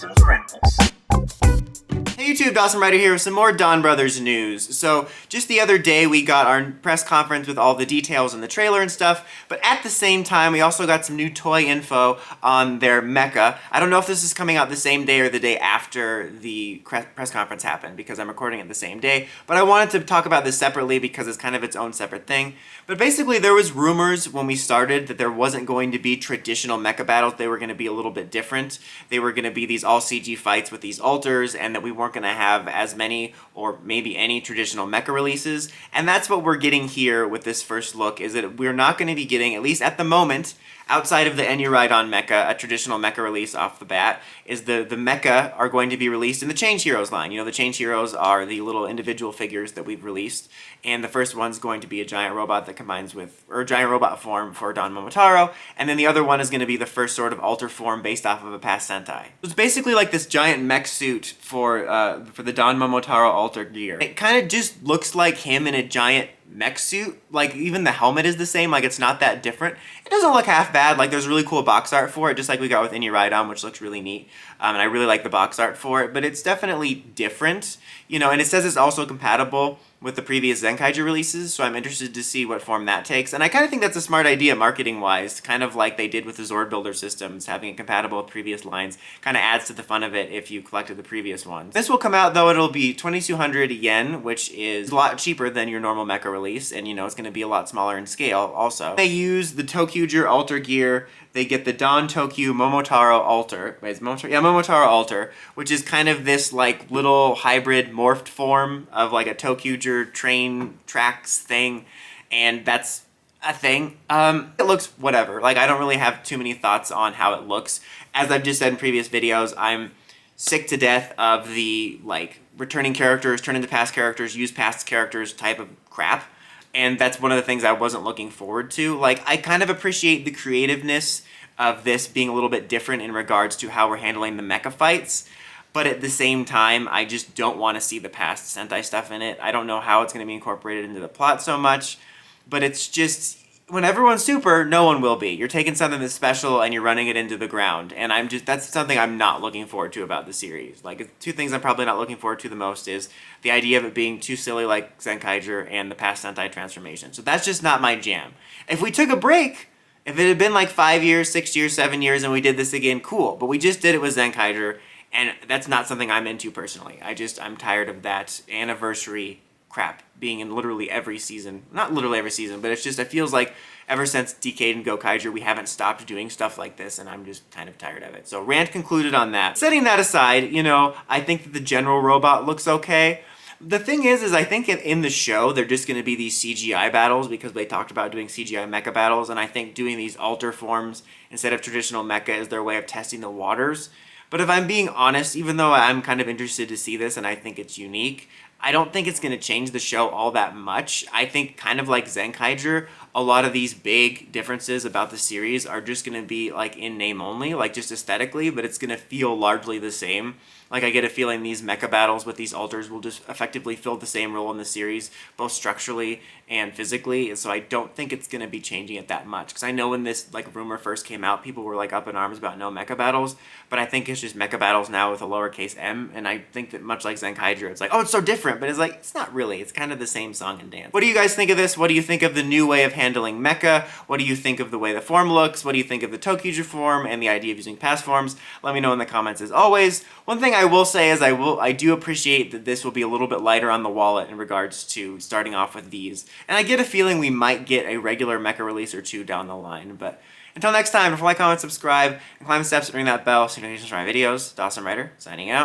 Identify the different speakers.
Speaker 1: Dawson's Rentals.
Speaker 2: Hey YouTube, Dawson Ryder here with some more DonBrothers news. So, just the other day we got our press conference with all the details in the trailer and stuff, but at the same time we also got some new toy info on their Mecha. I don't know if this is coming out the same day or the day after the press conference happened, because I'm recording it the same day, but I wanted to talk about this separately because it's kind of its own separate thing. But basically there was rumors when we started that there wasn't going to be traditional mecha battles, they were going to be a little bit different. They were going to be these all CG fights with these alters, and that we weren't going to have as many or maybe any traditional mecha releases. And that's what we're getting here with this first look, is that we're not going to be getting, at least at the moment, outside of the Enuride Mecha, a traditional mecha release off the bat, is the Mecha are going to be released in the Change Heroes line. You know, the Change Heroes are the little individual figures that we've released, and the first one's going to be a giant robot that combines with, or a giant robot form for Don Momotaro, and then the other one is going to be the first sort of alter form based off of a past Sentai. It's basically like this giant mech suit for the Don Momotaro alter gear. It kind of just looks like him in a giant mech suit. Like, even the helmet is the same, like it's not that different. It doesn't look half bad. Like, there's really cool box art for it, just like we got with Enuride, which looks really neat. And I really like the box art for it, but it's definitely different, you know, and it says it's also compatible with the previous Zenkaiju releases, so I'm interested to see what form that takes. And I kind of think that's a smart idea marketing-wise, kind of like they did with the Zord Builder systems, having it compatible with previous lines kind of adds to the fun of it if you collected the previous ones. This will come out, though, it'll be 2,200 yen, which is a lot cheaper than your normal mecha release, and you know, it's going to be a lot smaller in scale also. They use the Tokyuger alter gear. They get the Don Tokyu Momotaro alter. Wait, is Momotaro? Yeah, Momotaro alter, which is kind of this like little hybrid morphed form of like a Tokyuger train tracks thing, and that's a thing. It looks whatever. Like, I don't really have too many thoughts on how it looks. As I've just said in previous videos, I'm sick to death of the like returning characters, turn into past characters, use past characters type of crap. And that's one of the things I wasn't looking forward to. Like, I kind of appreciate the creativeness of this being a little bit different in regards to how we're handling the mecha fights, but at the same time, I just don't want to see the past Sentai stuff in it. I don't know how it's going to be incorporated into the plot so much, but it's just, when everyone's super, no one will be. You're taking something that's special and you're running it into the ground, and that's something I'm not looking forward to about the series. Like, two things I'm probably not looking forward to the most is the idea of it being too silly like Zenkaiju and the past Sentai transformation. So that's just not my jam. If we took a break, if it had been like 5 years, 6 years, 7 years, and we did this again, cool. But we just did it with Zenkaiju, and that's not something I'm into personally. I'm tired of that anniversary crap being in literally every season. Not literally every season, but it's just, it feels like ever since Decade and Gokaiger, we haven't stopped doing stuff like this, and I'm just kind of tired of it. So rant concluded on that. Setting that aside, you know, I think that the general robot looks okay. The thing is I think in the show, they're just going to be these CGI battles, because they talked about doing CGI mecha battles, and I think doing these alter forms instead of traditional mecha is their way of testing the waters. But if I'm being honest, even though I'm kind of interested to see this and I think it's unique, I don't think it's going to change the show all that much. I think, kind of like Zenkaiju, a lot of these big differences about the series are just going to be like in name only, like just aesthetically, but it's going to feel largely the same. Like, I get a feeling these mecha battles with these alters will just effectively fill the same role in the series, both structurally and physically, and so I don't think it's going to be changing it that much. Because I know when this like rumor first came out, people were like up in arms about no mecha battles, but I think it's just mecha battles now with a lowercase m, and I think that much like Zenkaiju, it's like, oh, it's so different, but it's like, it's not really. It's kind of the same song and dance. What do you guys think of this? What do you think of the new way of handling mecha? What do you think of the way the form looks? What do you think of the Tokyuger form and the idea of using past forms? Let me know in the comments as always. One thing I will say is I do appreciate that this will be a little bit lighter on the wallet in regards to starting off with these. And I get a feeling we might get a regular mecha release or two down the line. But until next time, don't forget, like, comment, subscribe, and climb the steps and ring that bell so you don't miss my videos. Dawson Ryder, signing out.